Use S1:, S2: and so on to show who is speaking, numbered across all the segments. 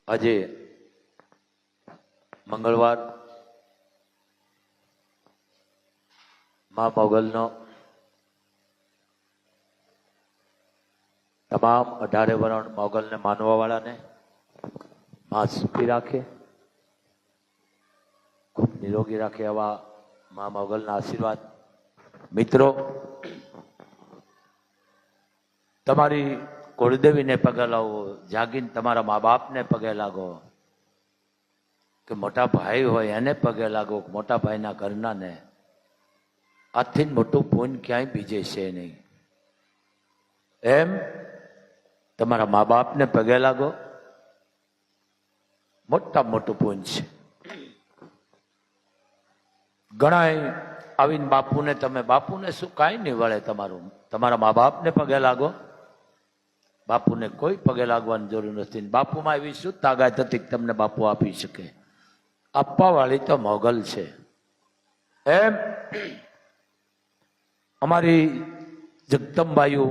S1: આજે મંગળવાર મા મોગલનો તમામ 18 વરણ મોગલને માનવા વાળાને મા સુખી રાખે, ખૂબ નિરોગી રાખે એવા મા મોગલના આશીર્વાદ. મિત્રો, તમારી કુળદેવીને પગે લાવો, જાગીને તમારા મા બાપને પગે લાગો, કે મોટા ભાઈ હોય એને પગે લાગો, મોટા ભાઈના ઘરના ને. આથી મોટું પુણ્ય ક્યાંય બીજે છે નહીં. એમ તમારા મા બાપને પગે લાગો, મોટા મોટું પુણ્ય છે. ઘણા આવીને બાપુને તમે બાપુને શું કાંઈ નહીં વળે, તમારા મા બાપને પગે લાગો. બાપુને કોઈ પગે લાગવાની જરૂર નથી. બાપુમાં એવી શું તાકાત હતી કે તમને બાપુ આપી શકે? આપવા વાળી તો મોગલ છે. એમ અમારી જગદંબાયુ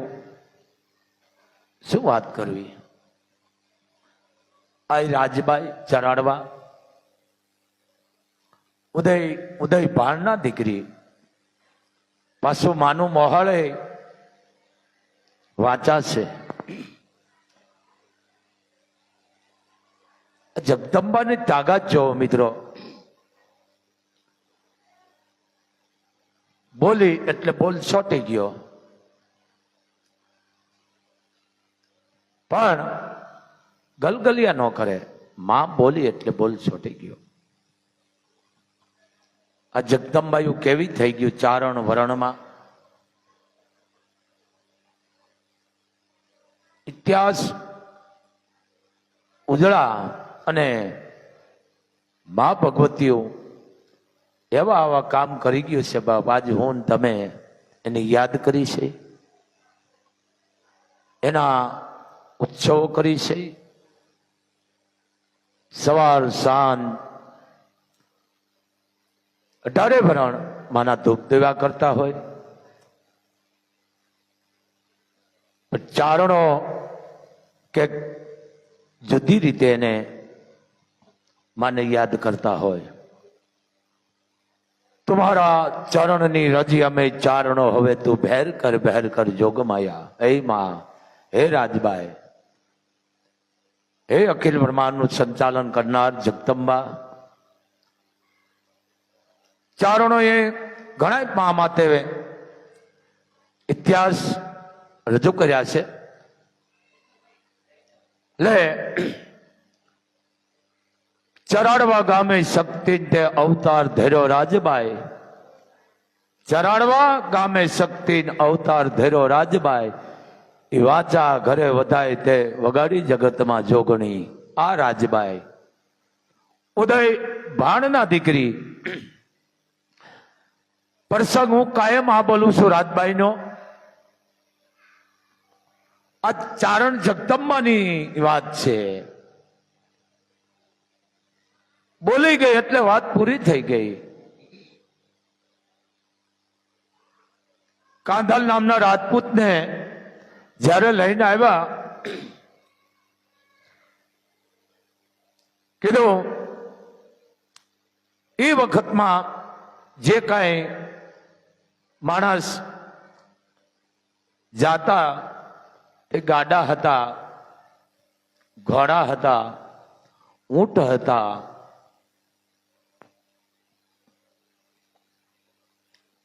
S1: શું વાત કરવી. આ રાજબાઈ ચરાડવા ઉદય ભાણના દીકરી, પાછું માનું મોહળે વાચા છે. જગદંબાની તાકાત જોવો મિત્રો. બોલી એટલે બોલ છોટી ગયો, પણ ગલગલિયા ન કરે. માં બોલી એટલે બોલ છોટી ગયો. આ જગદંબાયું કેવી થઈ ગયું ચારણ વરણમાં. ઇતિહાસ ઉજળા અને મા ભગવતીઓ એવા આવા કામ કરી ગયું છે બાપ. આજ હું તમે એને યાદ કરી છે, એના ઉત્સવો કરી છે. સવાર સાંજ 18 વરણ માના ધૂપ દેવા કરતા હોય. ચારણો કે જુદી રીતે એને માને યાદ કરતા હોય. તુમ્હારા ચરણની રજી અમે ચારણો, હવે તું ભેર કર જોગમાયા. હે માં, હે રાજબાઈ, હે અખિલ બ્રહ્માંડનું સંચાલન કરનાર જગદંબા. ચારણોએ ઘણા મા માટે ઇતિહાસ રજૂ કર્યા છે. લે ચરાડવા ગામે શક્તિ તે અવતાર ધેરો રાજબાઈ. ચરાડવા ગામે શક્તિ અવતાર ધેરો રાજબાઈ. એ વાચા ઘરે વધાય તે વગાડી જગતમાં જોગણી. આ રાજબાઈ ઉદય ભાણના દીકરી. પ્રસંગ હું કાયમ આ બોલું છું રાજબાઈનો. આ ચારણ જગદંબાની વાત છે. બોલી ગઈ એટલે વાત પૂરી થઈ ગઈ. કાંધલ નામના રાજપૂતને જ્યારે લઈને આવ્યા, કીધું એ વખતમાં જે કાંઈ માણસ જાતા તે ગાડા હતા, ઘોડા હતા, ઊંટ હતા.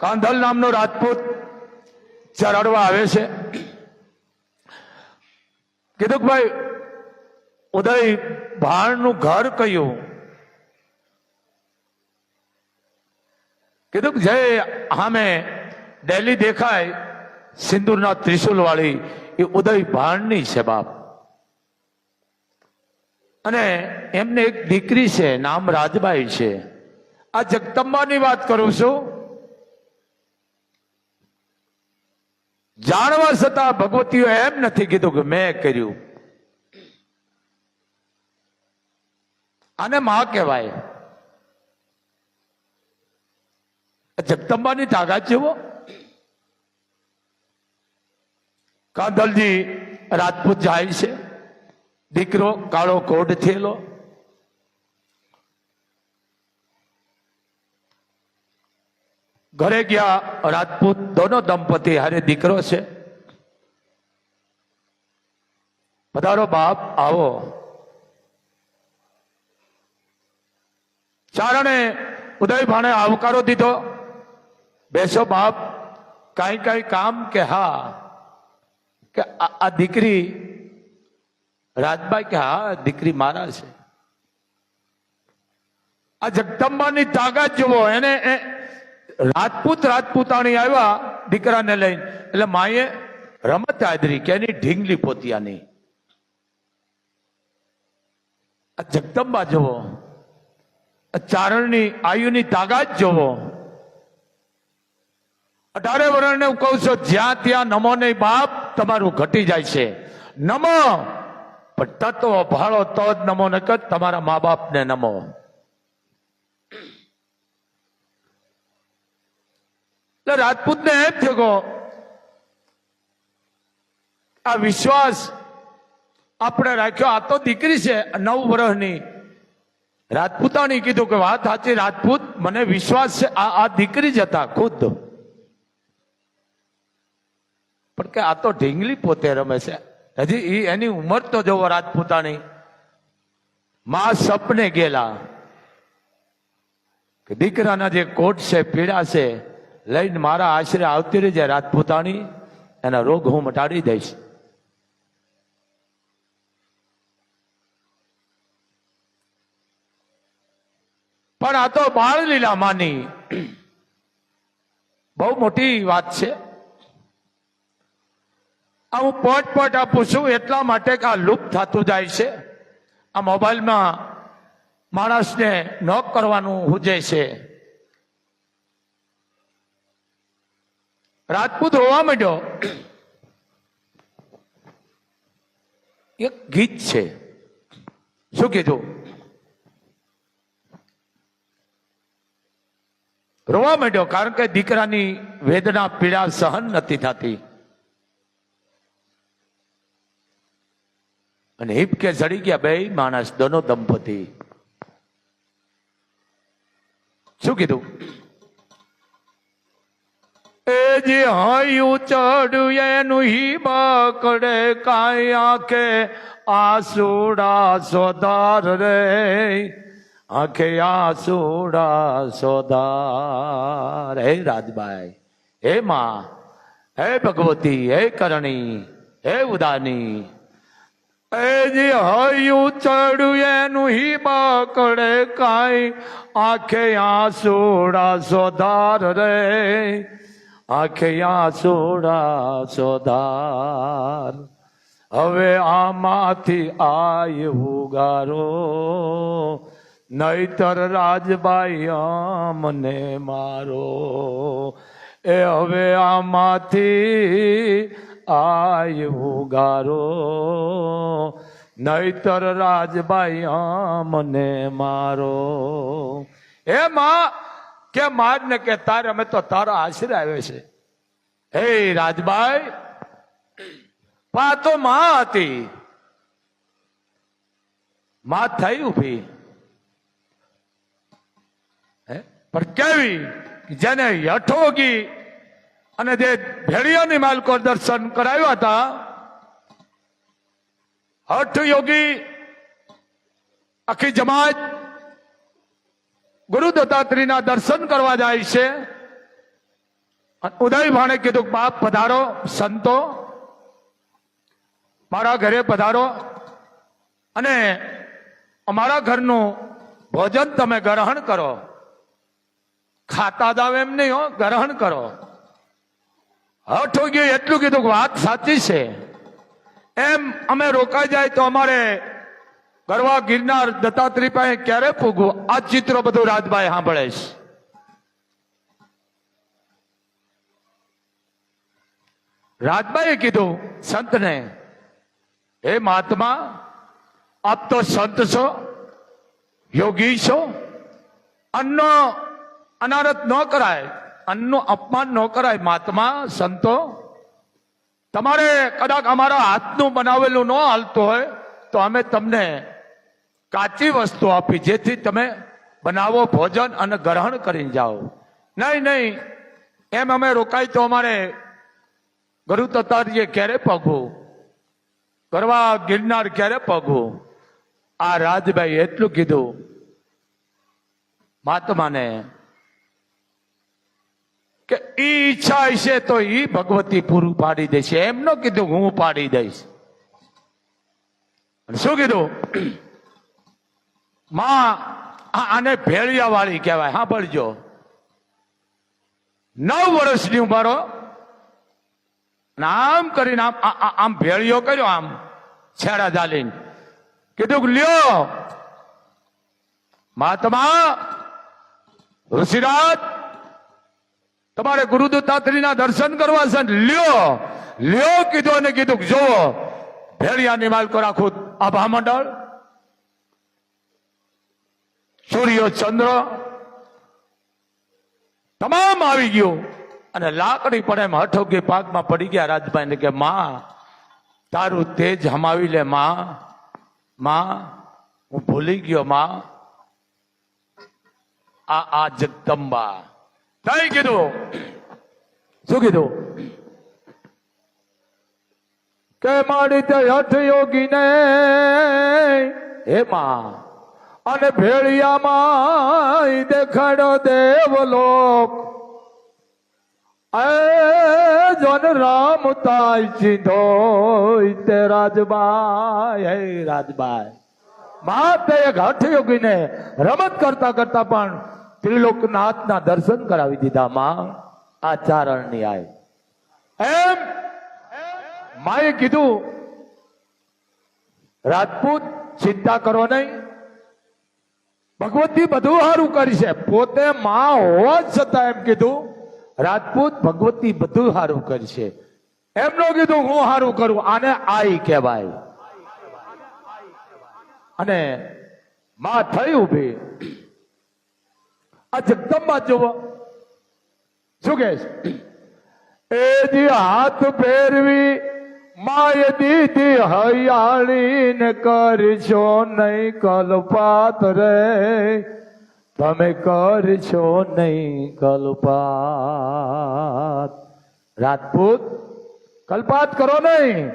S1: કાંધલ નામનો રાજપૂત ચરાડવા આવે છે. કીધું કે ભાઈ ઉદય ભાણનું ઘર કયું? કીધું કે જે સામે ડેલી દેખાય સિંદૂરના ત્રિશુલ વાળી, એ ઉદય ભાણની છે બાપ. અને એમને એક દીકરી છે, નામ રાજબાઈ છે. આ જગદંબાની વાત કરું છું. જાણવા છતાં ભગવતીઓ એમ નથી કીધું કે મેં કર્યું. આને માં કહેવાય. જગદંબાની તાકાત જેવો. કાંધલજી રાજપૂત જાય છે, દીકરો કાળો કોટ થયેલો, ઘરે ગયા રાજપૂત દોનો દંપતિ હારે દીકરો છે. પધારો બાપ આવો. ચારણે ઉદય ભાણે આવકારો દીધો. બેસો બાપ, કઈ કામ કે હા? કે આ દીકરી રાજભાઈ કે હા દીકરી મારા છે. આ જગદંબાની તાકાત જુઓ. એને રાજપૂતાણી આવ્યા દીકરાને લઈને, એટલે માએ રમત આદરી કે એની ઢીંગલી પોતિયાની. આ જગદંબા જુઓ, ચારણની આયુની તાકાત જુઓ. 18 વર્ષને હું કહું છું, જ્યાં ત્યાં નમો નહીં બાપ, તમારું ઘટી જાય છે. નમો પણ તત્વ ભાળો તો જ નમો, ન કર તમારા મા બાપને નમો. એટલે રાજપૂતને એમ થયો આ વિશ્વાસ આપણે રાખ્યો. આ તો દીકરી છે 9 વર્ષની. રાજપૂતાણી કીધું કે વાત સાચી રાજપૂત, મને વિશ્વાસ છે આ દીકરી જ હતા ખુદ. પણ કે આ તો ઢીંગલી પોતે રમે છે. હજી એની ઉંમર તો જોવો રાજપૂતાણી. માં સપને ગયેલા કે દીકરાના જે કોટ છે પીડા છે લઈને મારા આશરે આવતી રહી જાય રાજપૂતાણી, એના રોગ હું મટાડી દઈશ. પણ આ તો બાળ લીલા માની બહુ મોટી વાત છે. આ હું પોટ આપું છું એટલા માટે કે આ લુપ્ત થતું જાય છે. આ મોબાઈલમાં માણસને નોક કરવાનું હુજે છે. રાજપૂત રોવા માંડ્યો. એક ગીત છે, શું કીધું? રોવા માંડ્યો કારણ કે દીકરાની વેદના પીડા સહન નથી થતી. અને હિપકે ચડી ગયા બે માણસ, દોનો દંપતિ. શું કીધું? એ જે હયું ચડ્યું એનું હિબકડે કાંઈ આંખે આસુડા સોદાર રે, આંખે આસુડા સોદાર. હે રાજબાઈ, હે માં, હે ભગવતી, હે કરણી, હે ઉદાની. એ જે હયું ચડ્યું એનું હિબકડે કાંઈ આંખે આસુડા સોદાર રે, આંખે આસુડા સોદાર. હવે આમાંથી આયવું ગારો, નહીતર રાજબાઈ અમને મારો. એ હવે આમાંથી આયવું ગારો, નહીતર રાજબાઈ અમને મારો. એ માં કે માર ને કે તારે અમે તો તારા આશરે આવે છે. હે રાજબાઈ, પા તો માં હતી. માં થઈ ઉભી. પણ કેવી? જેને યઠોગી અને જે ભેળિયાની માલકો દર્શન કરાવ્યા હતા. હઠ યોગી આખી જમાત ગુરુ દત્તાત્રેયના દર્શન કરવા જાય છે. ઉદય ભાણે કીધું, બાપ પધારો, સંતો મારા ઘરે પધારો અને અમારા ઘરનું ભોજન તમે ગ્રહણ કરો. ખાતા જાવ એમ નહીં હો, ગ્રહણ કરો. હઠ હો ગયું એટલું કીધું કે વાત સાચી છે. એમ અમે રોકાઈ જાય તો અમારે ગરવા ગિરનાર દત્તાત્રેય પાસે ક્યારે પૂગવું? આ ચિત્રો બધું રાજભાઈ સાંભળે છે. રાજભાઈએ કીધું સંતને, હે મહાત્મા, આપ તો સંત છો, યોગી છો. અન્નનો અનારત ન કરાય, અન્નનું અપમાન ન કરાય. મહાત્મા, સંતો, તમારે કદાચ અમારા હાથનું બનાવેલું ન હાલતું હોય
S2: તો અમે તમને કાચી વસ્તુ આપી, જેથી તમે બનાવો ભોજન અને ગ્રહણ કરીને જાઓ. નહીં નહીં, એમ અમે રોકાય તો અમારે ગુરુ તતારીએ ક્યારે પગવું, કરવા ગિરનાર ક્યારે પગવું. આ રાજભાઈ એટલું કીધું મહાત્માને કે ઈ ઈચ્છા હશે તો ઈ ભગવતી પૂરું પાડી દેશે, એમ ન કીધું હું પાડી દઈશ. શું કીધું? માં આને ભેળિયા વાળી કહેવાય. હા ભળજો, 9 વર્ષની ઉંમરો આમ કરીને આમ ભેળિયો કર્યો, આમ છેડા ચાલીને કીધું લ્યો મહાત્મા ઋષિરાજ, તમારે ગુરુ દત્તાત્રેયના દર્શન કરવા છે. લ્યો લ્યો કીધું અને કીધું જોવો ભેળિયાની માલકો રાખું આભા મંડળ, સૂર્ય ચંદ્ર તમામ આવી ગયું અને લાકડી પડે એમ હઠોકી પાકમાં પડી ગયા. રાજભાઈ ને કે માં તારું તેજ હમાવી લે માં, માં હું ભૂલી ગયો માં. આ જગદંબા કઈ કીધું? શું કીધું? કે મારી તે હઠ યોગી ને હે માં, અને ભેળિયામાં દેખાડો દેવલોક, એ જન રામ તાય ચીધો તે રાજબાઈ. હે રાજબાઈ, માતે એક હઠ યોગીને રમત કરતા કરતા પણ ત્રિલોકનાથના દર્શન કરાવી દીધા. માં આ ચારણની આય એમ માએ કીધું રાજપૂત ચિંતા કરો નહીં, ભગવતી બધું સારું કરશે. પોતે માં હોવા છતાં એમ કીધું રાજપૂત ભગવતી બધું સારું કરશે. એમનો કીધું હું સારું કરું, આને આઈ કહેવાય. અને માં થઈ ઉભી. આ જગદંબા જુઓ શું કે એ જે હાથ ફેરવી માય દીધી હૈયાળી ને કરશો નહીં કલ્પાત રે, તમે કરશો નહીં કલ્પાત. રાજપૂત કલ્પાત કરો નહીં.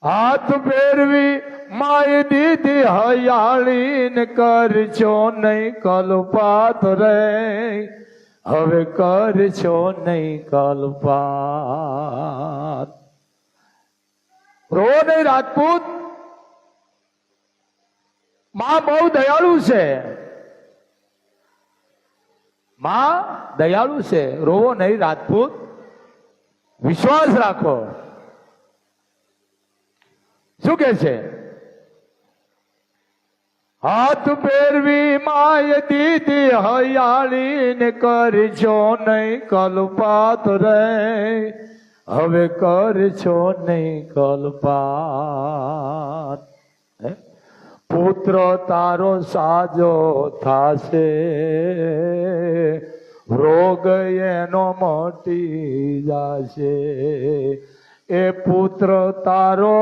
S2: હાથ ફેરવી માય દીધી હૈયાળી ને કરશો નહીં કલ્પાત રે, હવે કરશો નહીં કલ્પાત. રો નહીં રાજપૂત, માં બહુ દયાળુ છે. માં દયાળુ છે, રોવો નહીં રાજપૂત, વિશ્વાસ રાખો. શું કે છે? હાથ ફેરવી માય દીધી હૈયાળી ને કરશો નહીં કલ્પાત રે, હવે કરશો નહીં કલ્પાત. પુત્ર તારો સાજો થાશે, રોગ એનો મટી જાશે. એ પુત્ર તારો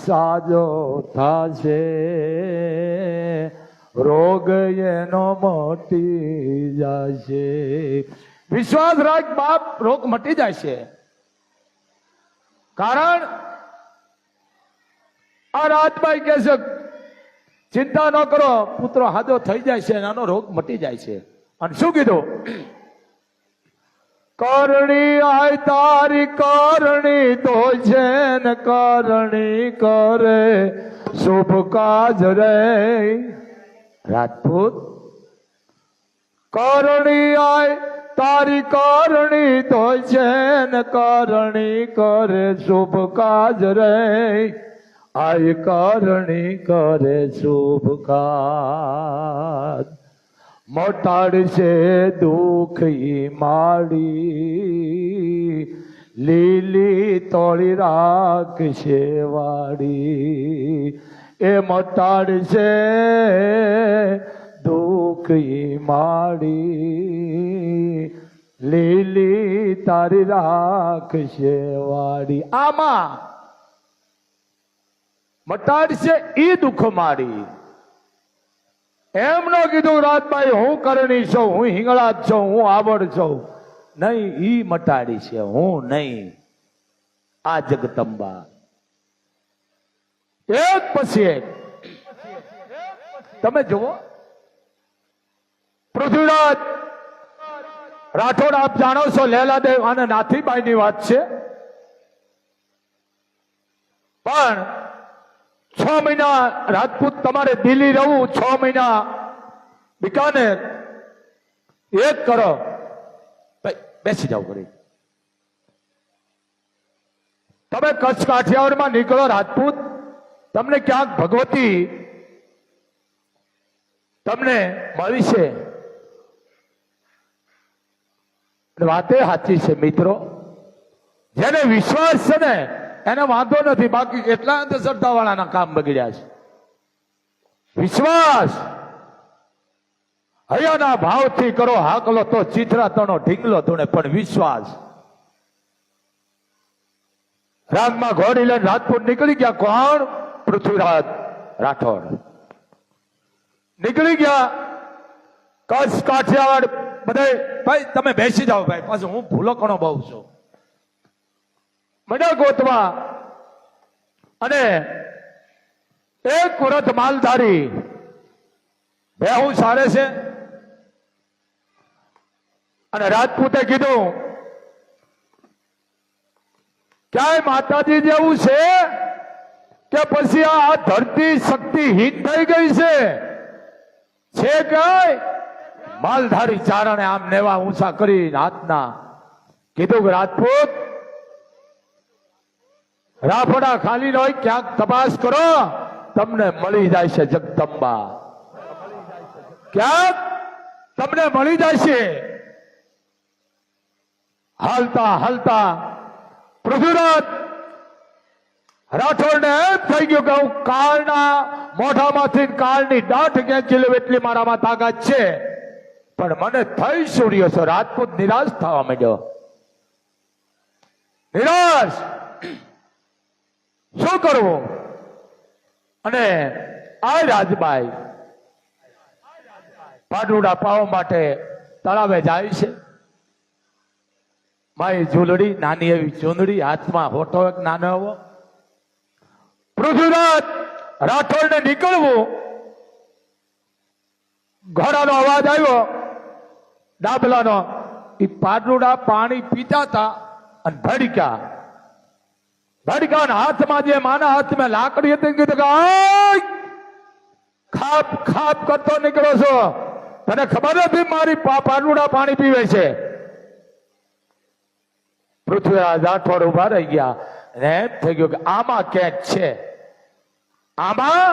S2: સાજો થાશે, રોગ એનો મટી જશે. વિશ્વાસ રાખ બાપ, રોગ મટી જશે. કારણ આ રાજભાઈ કહે છે ચિંતા ન કરો, પુત્ર હાજો થઈ જાય છે, આનો રોગ મટી જાય છે. અને શું કીધું? કરણી આય તારી કરણી તો છે ને કરણી કરે શુભ કાજ રે. રાજપૂત કરણી આય તારી કરણી તો છે ને કરણી કરે શુભ કાજ રે, આય કરણી કરે શુભ કાજ. મટાડશે દુઃખ માડી, લીલી તોળી રાખશે વાડી. એ મટાડશે દુઃખ માડી, લીલી તારી રાખશે વાડી. આમાં મટાડશે ઈ દુઃખ મારી. એમ ન કીધું રાજભાઈ હું કરણી છું, હું હિંગળા જ છું, હું આવડ છું. નહીં, ઈ મટાડી છે, હું નહીં. આ જગદંબા એક પછી એક. તમે જુઓ પૃથ્વીરાજ રાઠોડ, આપ જાણો છો લેલાદેવ અને નાથીબાઈ ની વાત છે. પણ 6 મહિના રાજપૂત તમારે દિલ્હી રહેવું, 6 મહિના બિકાનેર, એક કરો. બેસી જાવ કરી. તમે કચ્છ કાઠિયાવાડમાં નીકળો રાજપૂત, તમને ક્યાંક ભગવતી તમને મળી છે. વાતે સાચી છે મિત્રો. જેને વિશ્વાસ છે ને એને વાંધો નથી. બાકી કેટલા અંધશ્રદ્ધા વાળાના કામ બગડ્યા છે. વિશ્વાસ હૈયાના ભાવથી કરો હાકલો તો ચીથરા તણો ઢીંગલો ધૂણે, પણ વિશ્વાસ. રાગમાં ઘોડી લઈને રાજપૂત નીકળી ગયા. કોણ? પૃથ્વીરાજ રાઠોડ નીકળી ગયા. કચ્છ કાઠિયાવાડ બધે. ભાઈ તમે બેસી જાઓ ભાઈ, પાછું હું ભૂલો કણો બહુ છું. મને ગોતવા અને એક વ્રત માલધારી બેહું સારે છે. અને રાજપૂતે કીધું ક્યાંય માતાજી જેવું છે કે પછી આ ધરતી શક્તિહીન થઈ ગઈ છે ક્યાંય? માલધારી ચારણે આમ નેવા ઊંચા કરી હાથના કીધું કે રાજપૂત રાફડા ખાલી ન હોય, ક્યાંક તપાસ કરો, તમને મળી જાય છે જગદંબા. ક્યાંક તમને મળી જાય છે. હાલતા હાલતા પૃથ્વીરાજ રાઠોડને એમ થઈ ગયું કે હું કાળના મોઢામાંથી કાળની દાઢ ખેંચી લઉં એટલી મારામાં તાકાત છે. પણ મને થઈ શું રહ્યો છે? રાજપૂત નિરાશ થવા માંડ્યો. નિરાશ શું કરવું? અને આ રાજબાઈ પાડુડા પાવા માટે તળાવે જાય છે. મારી ઝૂલડી, નાની એવી ચૂંદડી, હાથમાં હોટો એક નાનો એવો. પૃથ્વીરાજ રાઠોડને નીકળવું, ઘોડાનો અવાજ આવ્યો ડાબલાનો. એ પાડુડા પાણી પીતા હતા અને ભડક્યા. હાથમાં જે માના હાથમાં લાકડી હતી, કીધું કે ખાપ ખાપ કરતો નીકળો છો, તને ખબર નથી મારી પાડુડા પાણી પીવે છે? પૃથ્વીરાજ રાઠોડ ઉભા રહી ગયા અને એમ થઈ ગયું કે આમાં ક્યાંક છે, આમાં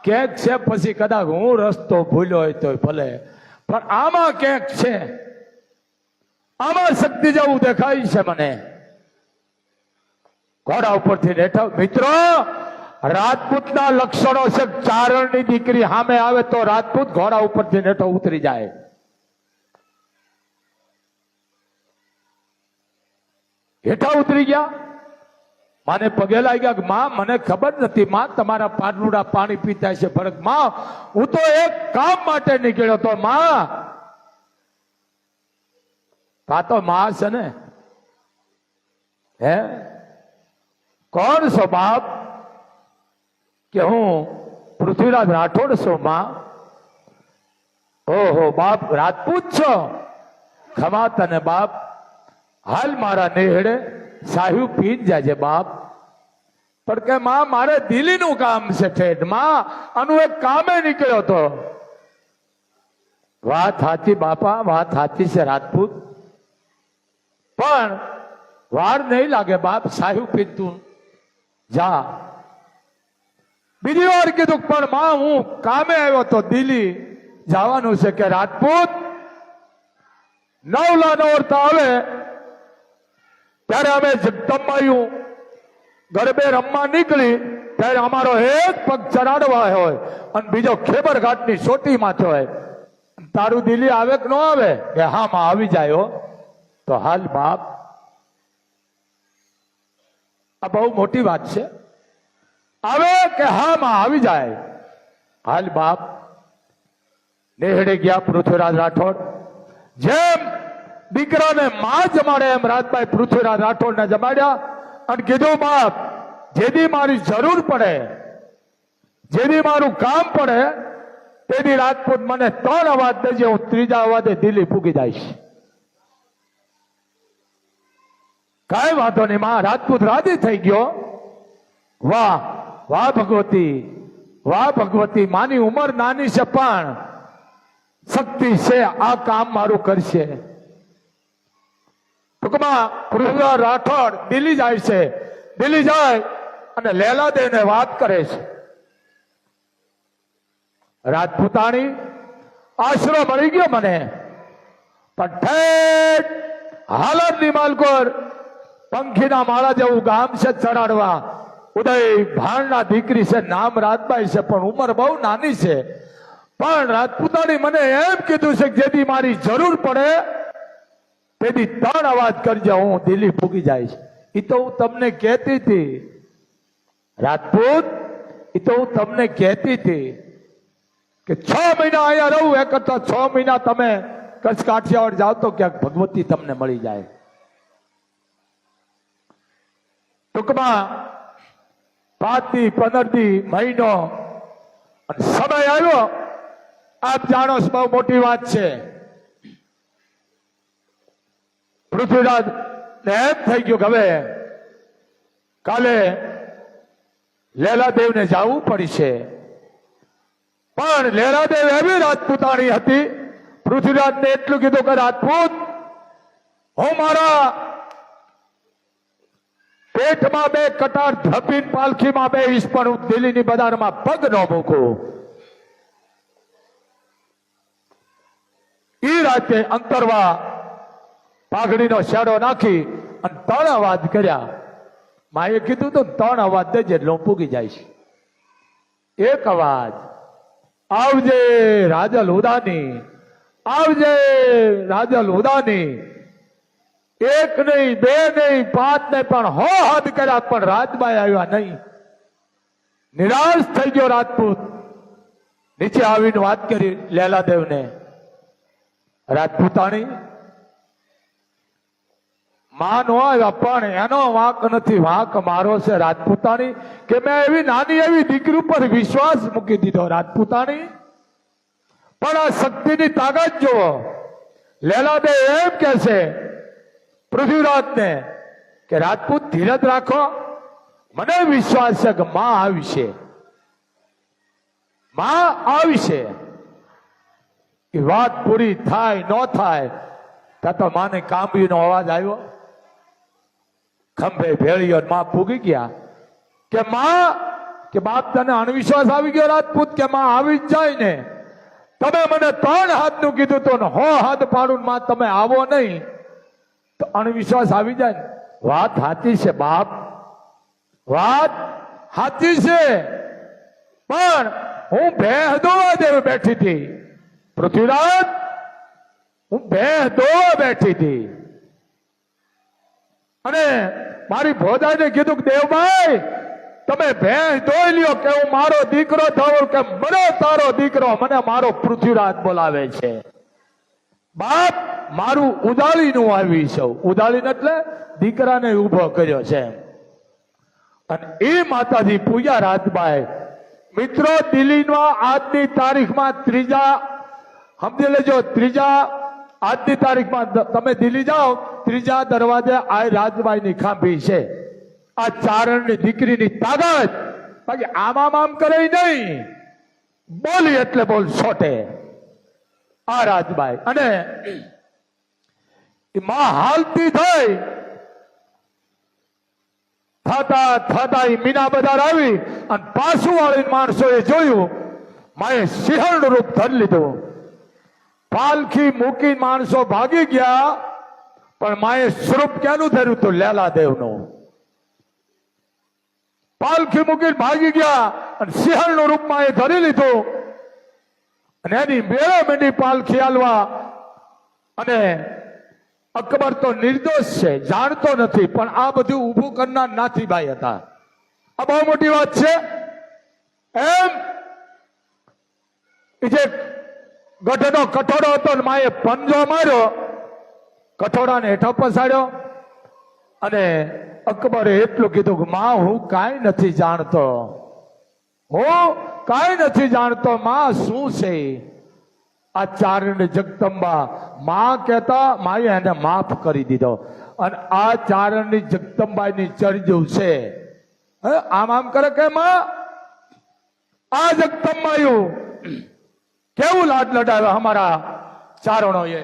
S2: ક્યાંક છે. પછી કદાચ હું રસ્તો ભૂલ્યો હોય તો ભલે, પણ આમાં ક્યાંક છે, આમાં શક્તિ જેવું દેખાય છે મને. ઘોડા ઉપરથી બેઠા. મિત્રો, રાજપૂતના લક્ષણો છે. ચારણની દીકરી સામે આવે તો રાજપૂત ઘોડા ઉપરથી નેઠો ઉતરી જાય. હેઠા ઉતરી ગયા. માને પગે લાગ્યા કે માં મને ખબર નથી, માં તમારા પાડલુડા પાણી પીતા છે ભડક. માં હું તો એક કામ માટે નીકળ્યો તો. માં આ તો માં છે ને. હે કોણ છો બાપ? કે હું પૃથ્વીરાજ રાઠોડ છું માં. ઓહો બાપ, રાજપૂત છો? ખમા તને બાપ. હાલ મારા નેહડે સાહેબ પીન જાજે બાપ. પણ કે માં મારે દિલ્હીનું કામ છે ઠેઠ. માં આનું એક કામે નીકળ્યો તો. વાત સાચી બાપા, વાત સાચી છે રાજપૂત, પણ વાર નહીં લાગે બાપ. સાહેબ પીન તું જા. બીજી વાર કીધું પણ માં હું કામે આવ્યો તો દિલ્હી જવાનું છે. કે રાજપૂત નવલા નોરતા આવે ત્યારે અમે જગદંબાયું ગરબે રમવા નીકળી ત્યારે અમારો એક પગ ચરાડવા હોય અને બીજો ખેબર ઘાટની ચોટી માથે હોય. તારું દિલ્હી આવે કે ન આવે? કે હા માં આવી જાય. તો હાલ બાપ, આ બહુ મોટી વાત છે. આવે કે હા માં આવી જાય. હાલ બાપ નેહડે ગયા પૃથ્વીરાજ રાઠોડ. જેમ દીકરાને માં જમાડે એમ રાજભાઈ પૃથ્વીરાજ રાઠોડને જમાડ્યા અને કીધું બાપ જેદી મારી જરૂર પડે, જેદી મારું કામ પડે તેની રાજપૂત મને 3 અવાજ દેજે, હું 3જા અવાજે દિલ્હી પૂગી જઈશ. કઈ વાંધો નહીં માં. રાજપૂત રાજી થઈ ગયો. વાહ વાહ ભગવતી, વાહ ભગવતી, માની ઉંમર નાની છે પણ શક્તિ છે, આ કામ મારું કરશે. ટૂંકમાં પૃથ્વીરાજ રાઠોડ દિલ્હી જાય છે. દિલ્હી જાય અને લેલાદેવને વાત કરે છે. રાજપૂતાણી આશરો મળી ગયો મને, પણ ઠેઠ હાલતની માલકોર પંખીના માળા જેવું ગામ છે ચડાડવા. ઉદય ભાણના દીકરી છે, નામ રાજબાઈ છે, પણ ઉંમર બહુ નાની છે. પણ રાજપૂતાણી મને એમ કીધું છે કે જેથી મારી જરૂર પડે તેથી 3 અવાજ કરજો, હું દિલ્હી પૂગી જઈશ. એ તો હું તમને કહેતી હતી રાજપૂત, એ તો હું તમને કહેતી હતી કે 6 મહિના અહીંયા રહું એ કરતા 6 મહિના તમે કચ્છ કાઠિયાવાડ જાઓ તો ક્યાંક ભગવતી તમને મળી જાય. ટૂંકમાં 5 દી 15 દી મહિનો અને સમય આવ્યો. આપ જાણો છો બહુ મોટી વાત છે. પૃથ્વીરાજ ને એમ થઈ ગયું કે હવે કાલે લેલાદેવને જવું પડશે. પણ લેલાદેવ એવી રાજપૂતાણી હતી, પૃથ્વીરાજને એટલું કીધું કે રાજપૂત હું મારા પેટમાં 2 કટાર ધપીને પાલખીમાં બેહીશ, પણ હું દિલ્હીની બજારમાં પગ ન મૂકું. ઈ રાતે અંતરવા પાઘડીનો શેડો નાખી અને 3 અવાજ કર્યા. માએ કીધું તો 3 અવાજ દેજે એટલે હું પૂગી જઈશ. 1 અવાજ આવજે રાજલ ઉદાની, આવજે રાજલ ઉદાની. 1 નહીં 2 નહીં 5 નહીં પણ 100 હદ કર્યા, પણ રાજબાઈ આવ્યા નહીં. નિરાશ થઈ ગયો રાજપૂત. નીચે આવીને વાત કરી લેલાદેવને, રાજપૂતાણી માં નો આવ્યા પણ એનો વાંક નથી, વાંક મારો છે રાજપૂતાણી, કે મેં એવી નાની એવી દીકરી ઉપર વિશ્વાસ મૂકી દીધો. રાજપૂતાણી પણ આ શક્તિની તાકાત જુઓ. લેલાદેવ એમ કે છે પૃથ્વીરાજને કે રાજપૂત ધીરજ રાખો, મને વિશ્વાસ છે કે માં આવી છે, માં આવી છે. એ વાત પૂરી થાય ન થાય ત્યાં તો માને કાંબીનો અવાજ આવ્યો. ખંભે ભેળીઓ માં પૂગી ગયા કે માં, કે બાપ તને અણવિશ્વાસ આવી ગયો રાજપૂત, કે માં આવી જ જાય ને. તમે મને 3 હાથનું કીધું તો 100 હાથ પાડું માં તમે આવો નહીં તો અણવિશ્વાસ આવી જાય ને. વાત સાચી છે બાપ, વાત સાચી છે, પણ હું ભેંસ દોવા દેવી બેઠી હતી પૃથ્વીરાજ, હું ભેંસ દોવા બેઠી હતી અને મારી ભોજાઈને કીધું કે દેવભાઈ તમે ભેંસ દોઈ લ્યો કે હું મારો દીકરો થયો, કે મને તારો દીકરો, મને મારો પૃથ્વીરાજ બોલાવે છે. બાપ મારું ઉદાળીનું આવી છે. ઉદાળીને એટલે દીકરાને ઉભો કર્યો છે. અને એ માતાજી પૂજા રાજબાઈ. મિત્રો દિલ્હીમાં આજની તારીખમાં 3જા સમજી લેજો, 3જા આજની તારીખમાં તમે દિલ્હી જાઓ 3જા દરવાજે આ રાજબાઈની ખાંભી છે. આ ચારણની દીકરીની તાકાત, બાકી આમ કરે નહીં, બોલી એટલે બોલ છોટે. આ રાજબાઈ અને માં હાલતી થઈ થતા થતા મીના બજાર આવી અને પાછું વાળી માણસોએ જોયું, માએ સિંહણનું રૂપ ધરી લીધું. પાલખી મૂકી માણસો ભાગી ગયા, પણ માએ સ્વરૂપ ક્યાંનું ધર્યું હતું? લેલાદેવનું. પાલખી મૂકીને ભાગી ગયા અને સિંહણનું રૂપ માએ ધરી લીધું અને એની મેળે મેંડી પાલખી હાલવા. અને અકબર તો નિર્દોષ છે, જાણતો નથી, પણ આ બધું ઊભું કરનાર નાથીબાઈ હતા. આ બહુ મોટી વાત છે. એમ એ જે ગઢનો કઠોડો હતો ને માએ પંજો માર્યો, કઠોડાને હેઠો પસાડ્યો અને અકબરે એટલું કીધું કે માં હું કાંઈ નથી જાણતો, હું કાંઈ નથી જાણતો, માં શું છે? આ ચારણી જગદંબા માં કહેતા માએ એને માફ કરી દીધો. અને આ ચારણની જગદંબાની ચરજુ છે. આમ આમ કરે કે માં આ જગદંબાયું કેવું લાડ લડાવે અમારા ચારણોએ.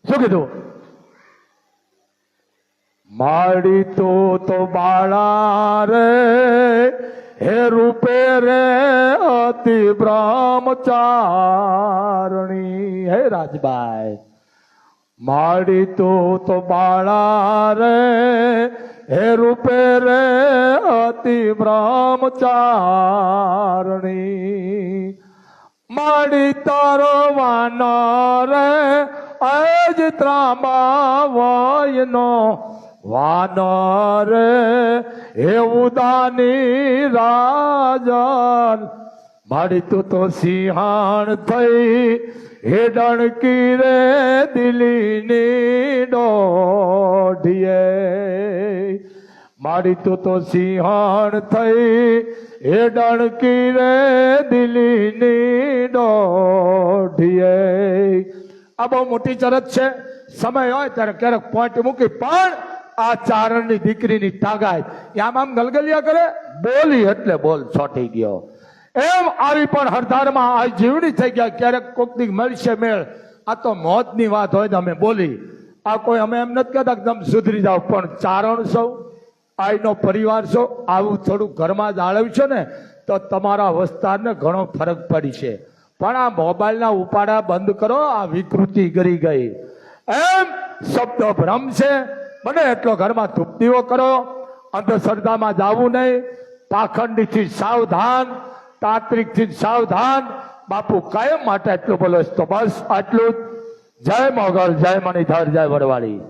S2: શું કીધું? માડી તો બાળા રે હે રૂપે રે અતિ બ્રહ્મચારણી. હે રાજબાઈ, માડી તો બાળા રે હે રૂપે રે અતિ બ્રહ્મચારણી. માડી તારો વાનો રે અજ ત્રાંબા વયનો વાનો રે હે ઉદાની રાજન. માડી તું તો સિંહાણ થઈ હે ડણકી રે દિલ્હીની દોઢીએ. માડી તું તો સિંહાણ થઈ હે ડણકી રે દિલ્હીની દોઢીએ. આ બહુ મોટી ચરત છે. સમય હોય ત્યારે ક્યારેક પોઈન્ટ મૂકી, પણ આ ચારણની દીકરીની તાગાય આમ આમ ગલગલિયા કરે, બોલી એટલે બોલ છોટી ગયો. એમ આવી પણ હરધારમાં આ જીવડી થઈ ગયા. ક્યારેક કોક દી મળશે મેળ. આ તો મોતની વાત હોય તો અમે બોલી. આ કોઈ અમે એમ નથી કહેતા કે તમે સુધરી જાઓ, પણ ચારણ સૌ આઈનો પરિવાર છો, આવું થોડું ઘરમાં જાળવ્યું છે ને તો તમારા વિસ્તારને ઘણો ફરક પડી છે. પણ આ મોબાઈલના ઉપાડા બંધ કરો, આ વિકૃતિ કરી ગઈ. એમ શબ્દો ભ્રમ છે. બને એટલો ઘરમાં ધૂપ દીવો કરો, અંધશ્રદ્ધામાં જાવું નહીં, પાખંડીથી સાવધાન, તાંત્રિકથી સાવધાન. બાપુ કાયમ માટે એટલું બોલો તો બસ આટલું જ. જય મોગલ, જય મણિધર, જય વડવાળી.